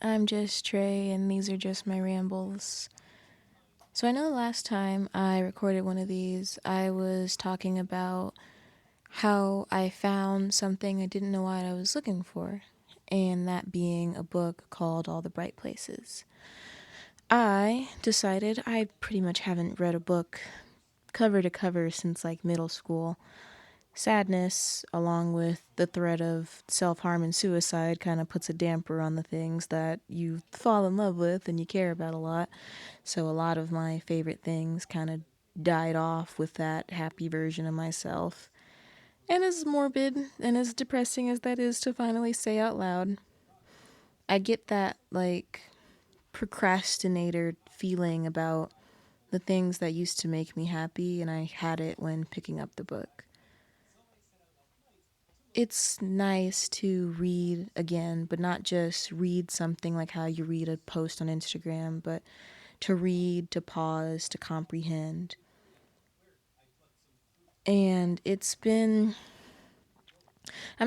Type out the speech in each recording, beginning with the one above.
I'm just Trey, and these are just my rambles. So, I know the last time I recorded one of these, I was talking about how I found something I didn't know what I was looking for, and that being a book called All the Bright Places. I decided I pretty much haven't read a book cover to cover since like middle school. Sadness, along with the threat of self harm and suicide, kind of puts a damper on the things that you fall in love with and you care about a lot. So, a lot of my favorite things kind of died off with that happy version of myself. And as morbid and as depressing as that is to finally say out loud, I get that, like, procrastinator feeling about the things that used to make me happy, and I had it when picking up the book. It's nice to read again, but not just read something like how you read a post on Instagram, but to read, to pause, to comprehend. And I'm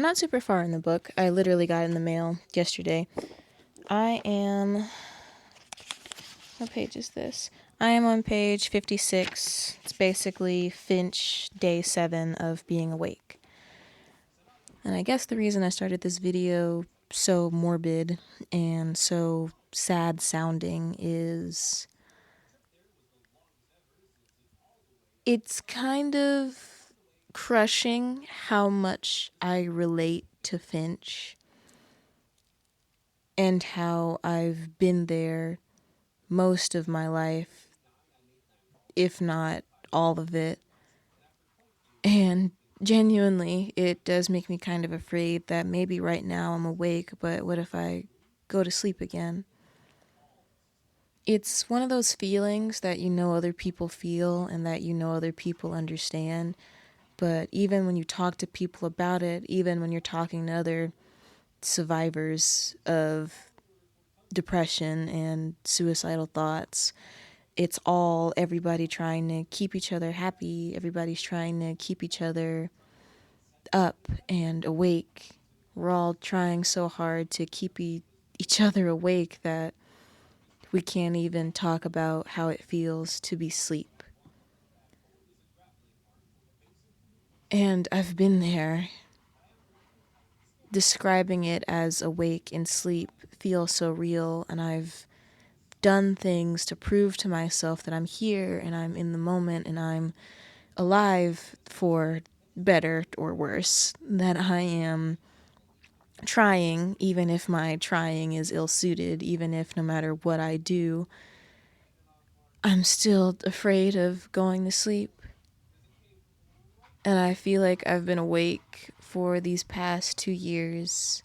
not super far in the book. I literally got it in the mail yesterday. What page is this? I am on page 56. It's basically Finch, day 7 of being awake. And I guess the reason I started this video so morbid and so sad sounding is it's kind of crushing how much I relate to Finch and how I've been there most of my life, if not all of it. And genuinely, it does make me kind of afraid that maybe right now I'm awake, but what if I go to sleep again? It's one of those feelings that you know other people feel and that you know other people understand. But even when you talk to people about it, even when you're talking to other survivors of depression and suicidal thoughts, it's all everybody trying to keep each other happy. Everybody's trying to keep each other up and awake. We're all trying so hard to keep each other awake that we can't even talk about how it feels to be asleep. And I've been there. Describing it as awake and sleep feels so real, and I've done things to prove to myself that I'm here and I'm in the moment and I'm alive, for better or worse, that I am trying, even if my trying is ill-suited, even if no matter what I do, I'm still afraid of going to sleep. And I feel like I've been awake for these past 2 years.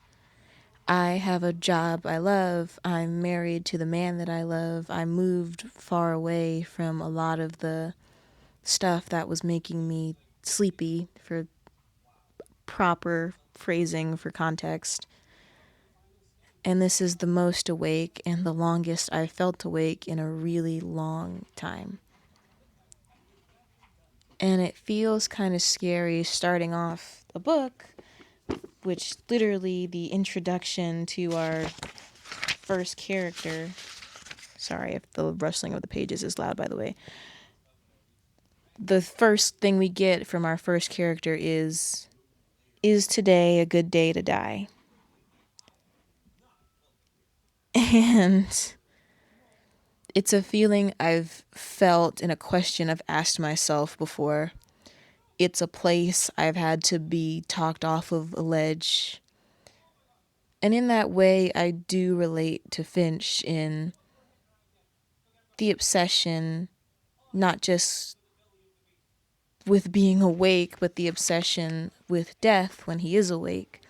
I have a job I love. I'm married to the man that I love. I moved far away from a lot of the stuff that was making me sleepy, for proper phrasing for context. And this is the most awake and the longest I've felt awake in a really long time. And it feels kind of scary starting off a book, which literally the introduction to our first character. Sorry if the rustling of the pages is loud, by the way. The first thing we get from our first character is today a good day to die? And it's a feeling I've felt and a question I've asked myself before. It's a place I've had to be talked off of a ledge. And in that way, I do relate to Finch in the obsession, not just with being awake, but the obsession with death when he is awake.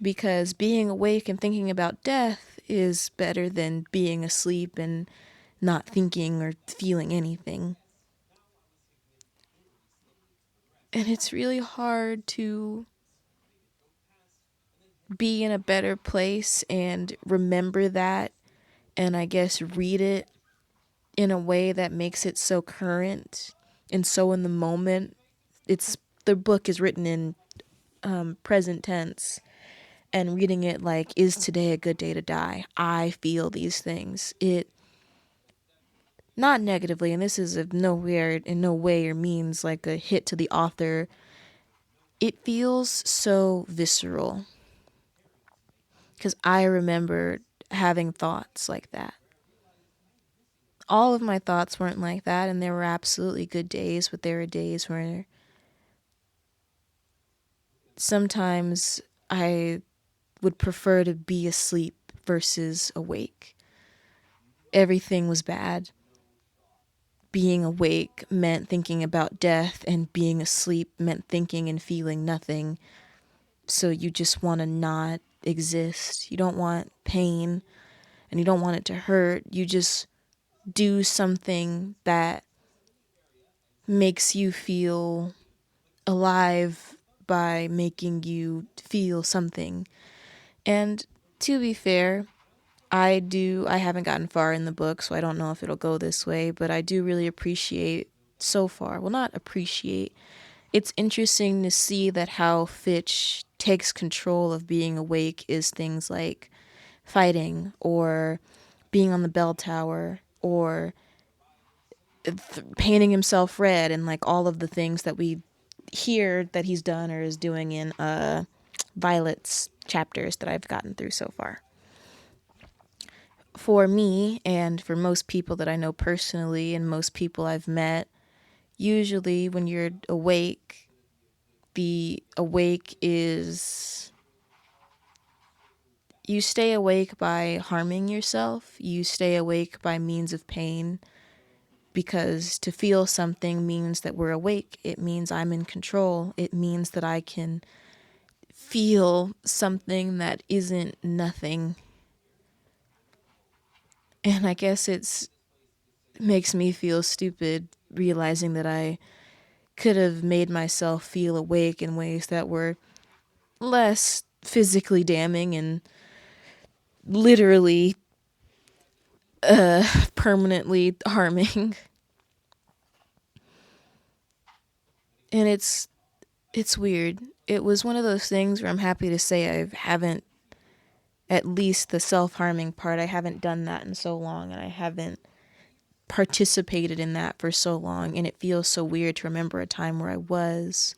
Because being awake and thinking about death is better than being asleep and not thinking or feeling anything. And it's really hard to be in a better place and remember that, and I guess read it in a way that makes it so current and so in the moment. The book is written in present tense, and reading it like, is today a good day to die? I feel these things. It, not negatively, and this is of nowhere, in no way or means like a hit to the author. It feels so visceral because I remember having thoughts like that. All of my thoughts weren't like that, and there were absolutely good days, but there were days where sometimes I would prefer to be asleep versus awake. Everything was bad. Being awake meant thinking about death, and being asleep meant thinking and feeling nothing. So you just want to not exist. You don't want pain, and you don't want it to hurt. You just do something that makes you feel alive by making you feel something. And to be fair, I haven't gotten far in the book, so I don't know if it'll go this way, but I do really appreciate so far. Well, not appreciate. It's interesting to see that how Fitch takes control of being awake is things like fighting or being on the bell tower or painting himself red, and like all of the things that we hear that he's done or is doing in Violet's chapters that I've gotten through so far. For me, and for most people that I know personally and most people I've met, usually when you're awake, the awake is, you stay awake by harming yourself. You stay awake by means of pain, because to feel something means that we're awake. It means I'm in control. It means that I can feel something that isn't nothing. And I guess it makes me feel stupid realizing that I could have made myself feel awake in ways that were less physically damning and literally permanently harming. And it's weird. It was one of those things where I'm happy to say I haven't, at least the self-harming part, I haven't done that in so long, and I haven't participated in that for so long, and it feels so weird to remember a time where I was.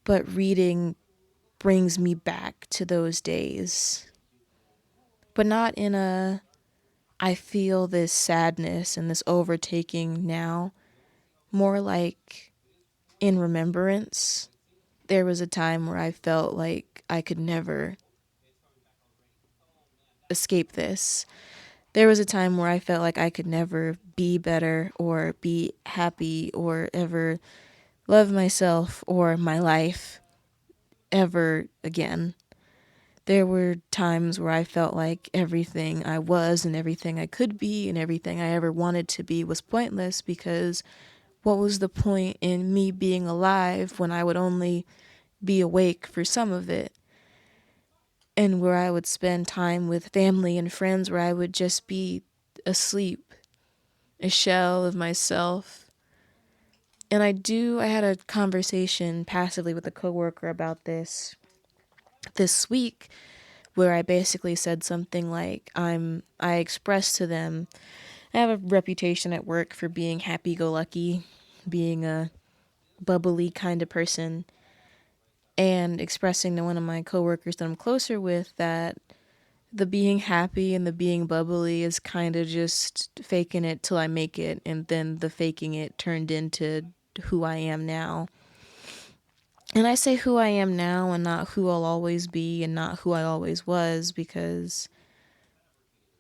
But reading brings me back to those days. But not in a, I feel this sadness and this overtaking now. More like in remembrance. There was a time where I felt like I could never escape this. There was a time where I felt like I could never be better or be happy or ever love myself or my life ever again. There were times where I felt like everything I was and everything I could be and everything I ever wanted to be was pointless, because what was the point in me being alive when I would only be awake for some of it? And where I would spend time with family and friends where I would just be asleep, a shell of myself. And I had a conversation passively with a coworker about this week, where I basically said something like, I expressed to them, I have a reputation at work for being happy-go-lucky, being a bubbly kind of person, and expressing to one of my coworkers that I'm closer with that the being happy and the being bubbly is kind of just faking it till I make it, and then the faking it turned into who I am now. And I say who I am now and not who I'll always be and not who I always was, because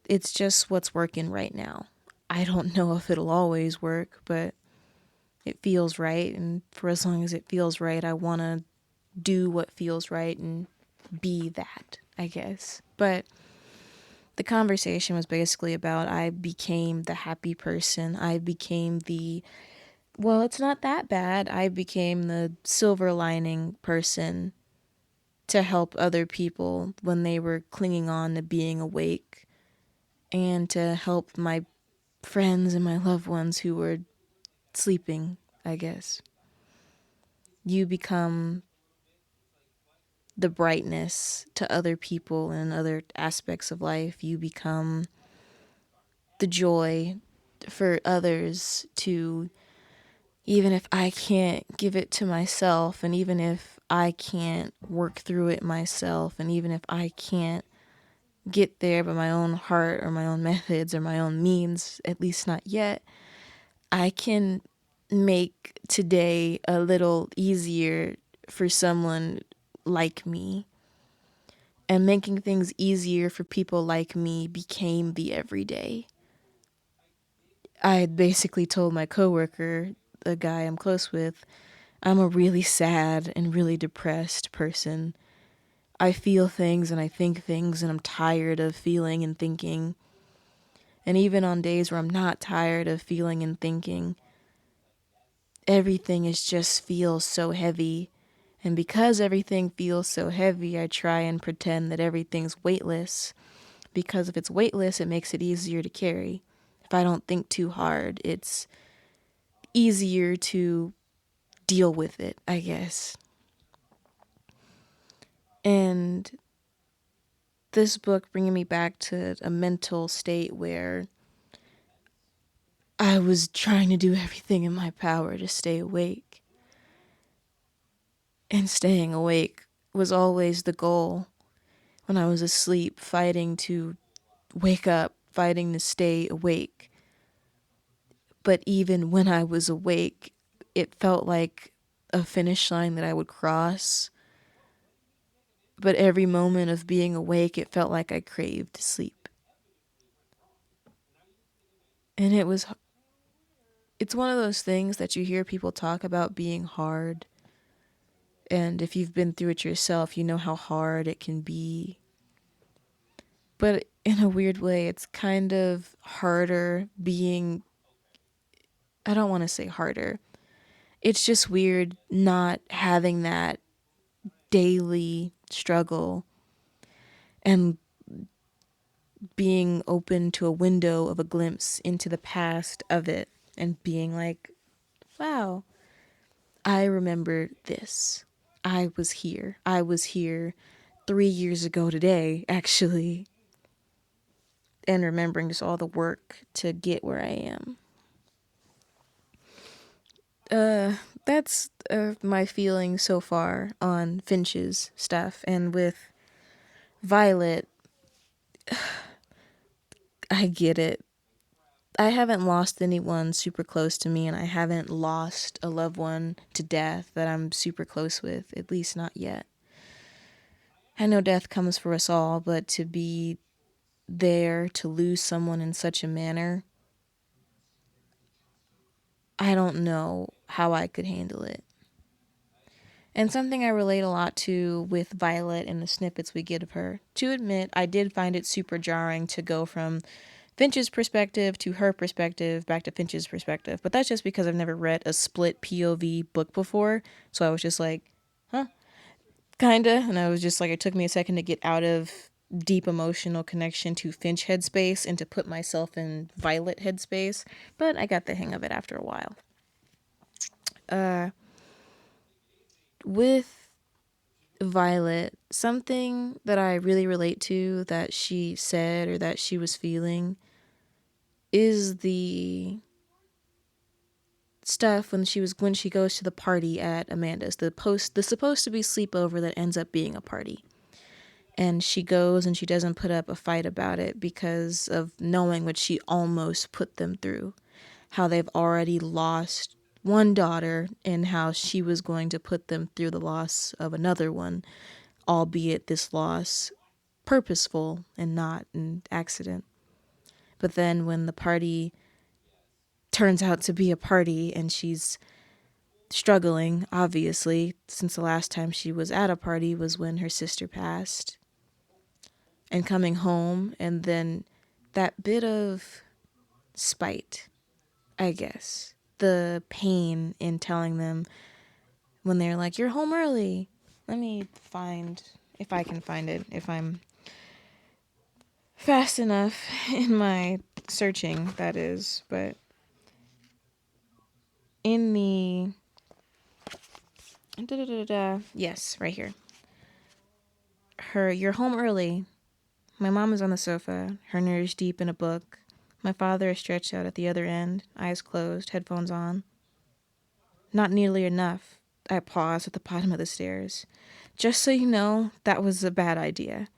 it's just what's working right now. I don't know if it'll always work, but it feels right. And for as long as it feels right, I want to do what feels right and be that, I guess. But the conversation was basically about, I became the happy person. I became the, well, it's not that bad. I became the silver lining person to help other people when they were clinging on to being awake, and to help my friends and my loved ones who were sleeping, I guess. You become the brightness to other people and other aspects of life. You become the joy for others to, even if I can't give it to myself, and even if I can't work through it myself, and even if I can't get there by my own heart or my own methods or my own means, at least not yet, I can make today a little easier for someone like me. And making things easier for people like me became the everyday. I had basically told my coworker, a guy I'm close with, I'm a really sad and really depressed person. I feel things and I think things, and I'm tired of feeling and thinking. And even on days where I'm not tired of feeling and thinking, everything is just feels so heavy. And because everything feels so heavy, I try and pretend that everything's weightless. Because if it's weightless, it makes it easier to carry. If I don't think too hard, it's easier to deal with it, I guess. And this book bringing me back to a mental state where I was trying to do everything in my power to stay awake. And staying awake was always the goal. When I was asleep, fighting to wake up, fighting to stay awake. But even when I was awake, it felt like a finish line that I would cross. But every moment of being awake, it felt like I craved sleep. And it's one of those things that you hear people talk about being hard. And if you've been through it yourself, you know how hard it can be. But in a weird way, it's kind of harder being, I don't want to say harder. It's just weird not having that daily struggle and being open to a window of a glimpse into the past of it and being like, wow, I remember this. I was here. I was here 3 years ago today, actually. And remembering just all the work to get where I am. That's my feeling so far on Finch's stuff. And with Violet, I get it. I haven't lost anyone super close to me, and I haven't lost a loved one to death that I'm super close with, at least not yet. I know death comes for us all, but to be there to lose someone in such a manner, I don't know how I could handle it. And something I relate a lot to with Violet and the snippets we get of her. To admit, I did find it super jarring to go from Finch's perspective to her perspective back to Finch's perspective. But that's just because I've never read a split POV book before. So I was just like, huh? Kinda. And I was just like, it took me a second to get out of deep emotional connection to Finch headspace and to put myself in Violet headspace. But I got the hang of it after a while. With Violet, something that I really relate to that she said or that she was feeling is the stuff when she goes to the party at Amanda's, the supposed to be sleepover that ends up being a party. And she goes and she doesn't put up a fight about it because of knowing what she almost put them through. How they've already lost one daughter and how she was going to put them through the loss of another one, albeit this loss purposeful and not an accident. But then when the party turns out to be a party and she's struggling, obviously, since the last time she was at a party was when her sister passed, and coming home, and then that bit of spite, I guess. The pain in telling them when they're like, you're home early. Let me find, if I can find it, if I'm fast enough in my searching, that is. But in the, yes, right here. You're home early. My mom is on the sofa, her nerves deep in a book. My father is stretched out at the other end, eyes closed, headphones on. Not nearly enough. I paused at the bottom of the stairs. Just so you know, that was a bad idea.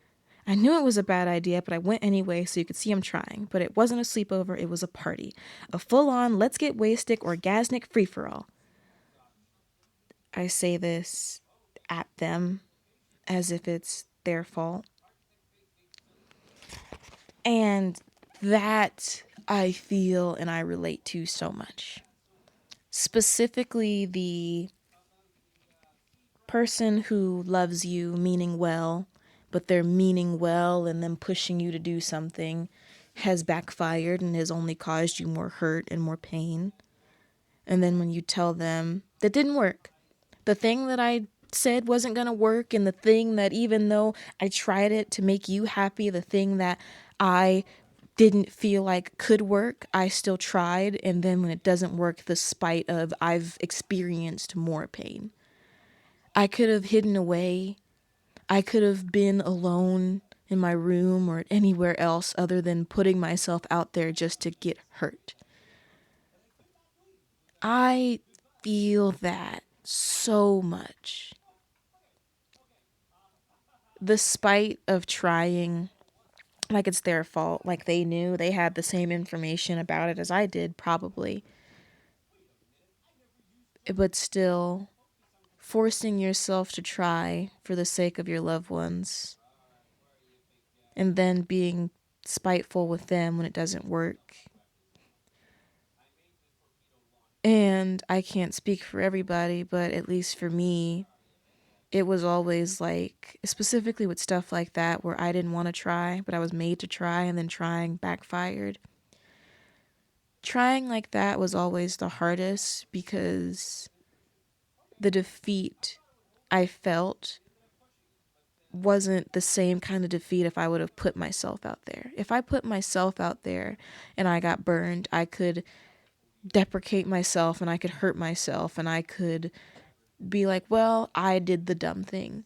I knew it was a bad idea, but I went anyway so you could see I'm trying. But it wasn't a sleepover, it was a party. A full-on, let's get wasted, orgasmic free-for-all. I say this at them as if it's their fault. And that I feel and I relate to so much. Specifically, the person who loves you meaning well, but they're meaning well and then pushing you to do something has backfired and has only caused you more hurt and more pain. And then when you tell them that didn't work, the thing that I said wasn't going to work, and the thing that even though I tried it to make you happy, the thing that I didn't feel like could work, I still tried. And then when it doesn't work, the spite of I've experienced more pain. I could have hidden away. I could have been alone in my room or anywhere else other than putting myself out there just to get hurt. I feel that so much. The spite of trying like it's their fault, like they knew they had the same information about it as I did, probably. But still, forcing yourself to try for the sake of your loved ones and then being spiteful with them when it doesn't work. And I can't speak for everybody, but at least for me, it was always like, specifically with stuff like that where I didn't want to try, but I was made to try, and then trying backfired. Trying like that was always the hardest because the defeat I felt wasn't the same kind of defeat if I would have put myself out there. If I put myself out there and I got burned, I could deprecate myself and I could hurt myself and I could be like, well, I did the dumb thing.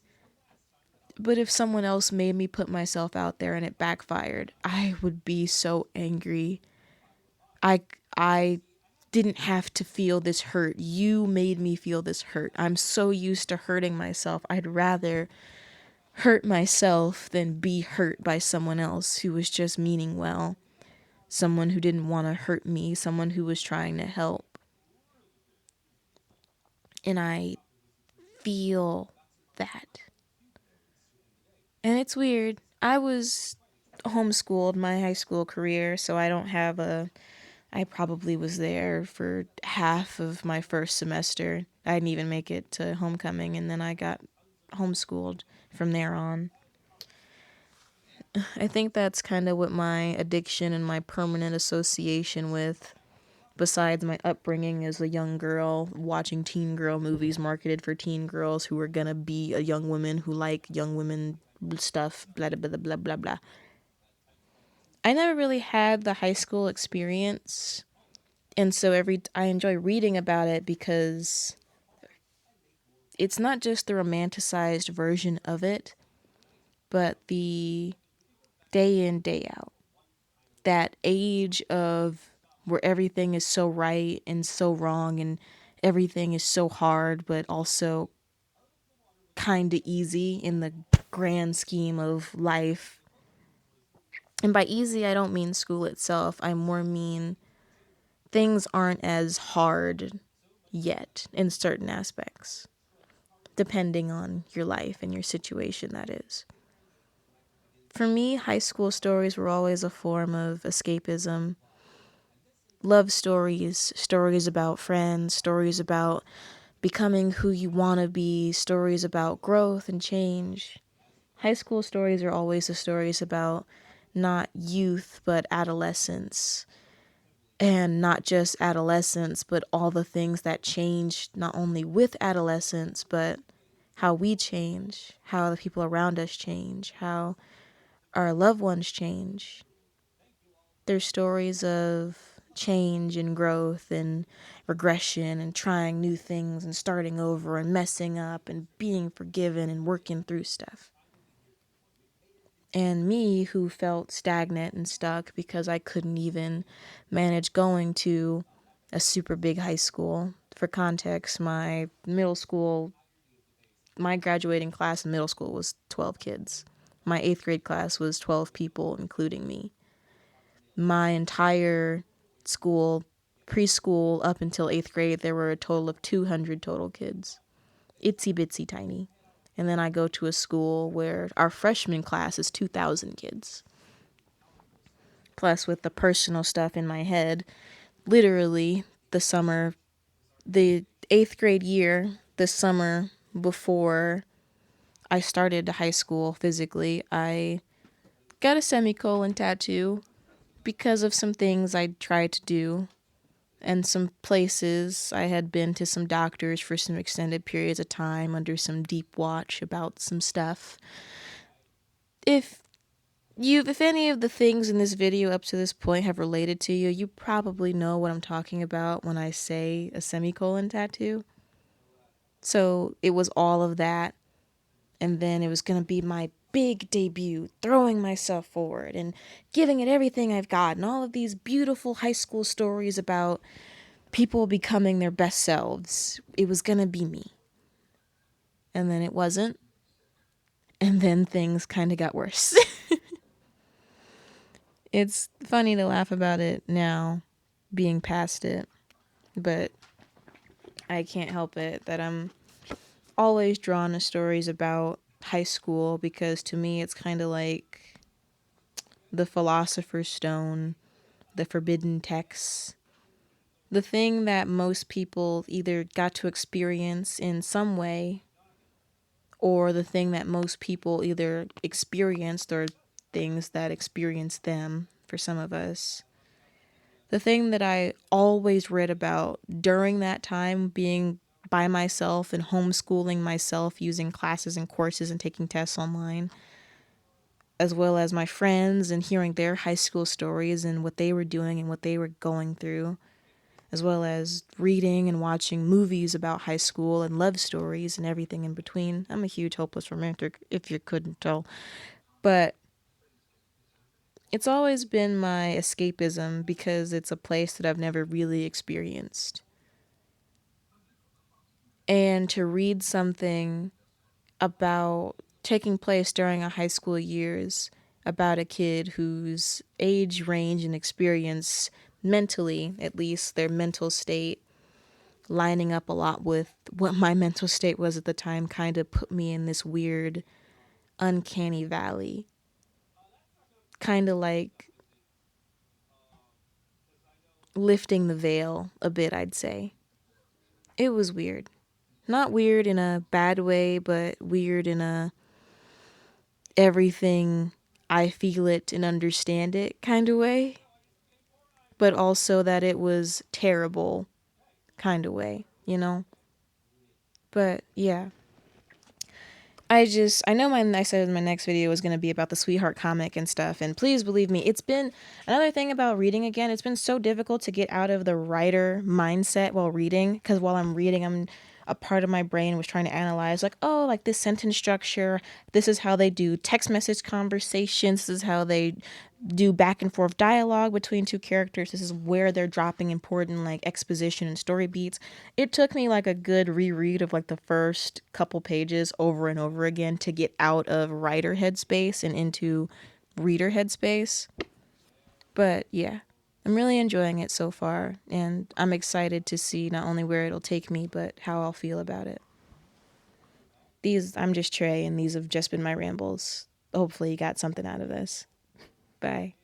But if someone else made me put myself out there and it backfired, I would be so angry. I didn't have to feel this hurt. You made me feel this hurt. I'm so used to hurting myself. I'd rather hurt myself than be hurt by someone else who was just meaning well. Someone who didn't want to hurt me, someone who was trying to help. And I feel that. And it's weird. I was homeschooled my high school career, so I probably was there for half of my first semester. I didn't even make it to homecoming, and then I got homeschooled from there on. I think that's kind of what my addiction and my permanent association with, besides my upbringing as a young girl, watching teen girl movies marketed for teen girls who were gonna be a young woman who like young women stuff, blah, blah, blah, blah, blah, blah. I never really had the high school experience, and so I enjoy reading about it because it's not just the romanticized version of it, but the day in, day out. That age of where everything is so right and so wrong and everything is so hard, but also kind of easy in the grand scheme of life. And by easy, I don't mean school itself. I more mean things aren't as hard yet in certain aspects, depending on your life and your situation, that is. For me, high school stories were always a form of escapism. Love stories, stories about friends, stories about becoming who you want to be, stories about growth and change. High school stories are always the stories about not youth, but adolescence. And not just adolescence, but all the things that change, not only with adolescence, but how we change, how the people around us change, how our loved ones change. They're stories of change and growth and regression and trying new things and starting over and messing up and being forgiven and working through stuff. and me who felt stagnant and stuck because I couldn't even manage going to a super big high school. For context, my graduating class in middle school was 12 kids. My 8th grade class was 12 people, including me. My entire school, preschool up until 8th grade, there were a total of 200 total kids. Itsy bitsy tiny. And then I go to a school where our freshman class is 2,000 kids. Plus, with the personal stuff in my head, literally the 8th grade year, the summer before I started high school physically, I got a semicolon tattoo because of some things I tried to do and some places I had been to some doctors for some extended periods of time under some deep watch about some stuff. If if any of the things in this video up to this point have related to you, you probably know what I'm talking about when I say a semicolon tattoo. So it was all of that, and then it was going to be my big debut, throwing myself forward and giving it everything I've got, and all of these beautiful high school stories about people becoming their best selves. It was going to be me. And then it wasn't. And then things kind of got worse. It's funny to laugh about it now, being past it, but I can't help it that I'm always drawn to stories about high school because to me it's kind of like the Philosopher's Stone, the forbidden texts, the thing that most people either got to experience in some way or the thing that most people either experienced or things that experienced them for some of us. The thing that I always read about during that time, being by myself and homeschooling myself, using classes and courses and taking tests online, as well as my friends and hearing their high school stories and what they were doing and what they were going through, as well as reading and watching movies about high school and love stories and everything in between. I'm a huge hopeless romantic, if you couldn't tell. But it's always been my escapism because it's a place that I've never really experienced. And to read something about taking place during a high school years about a kid whose age range and experience mentally, at least their mental state, lining up a lot with what my mental state was at the time, kind of put me in this weird, uncanny valley. Kind of like lifting the veil a bit, I'd say. It was weird. Not weird in a bad way, but weird in a everything I feel it and understand it kind of way. But also that it was terrible kind of way, you know? But yeah. I know I said my next video was going to be about the Sweetheart comic and stuff, and please believe me, it's been another thing about reading again. It's been so difficult to get out of the writer mindset while reading, because while I'm reading, a part of my brain was trying to analyze, like, oh, like this sentence structure, this is how they do text message conversations, this is how they do back and forth dialogue between two characters, this is where they're dropping important like exposition and story beats. It took me like a good reread of like the first couple pages over and over again to get out of writer headspace and into reader headspace. But yeah, I'm really enjoying it so far, and I'm excited to see not only where it'll take me, but how I'll feel about it. I'm just Trey, and these have just been my rambles. Hopefully you got something out of this. Bye.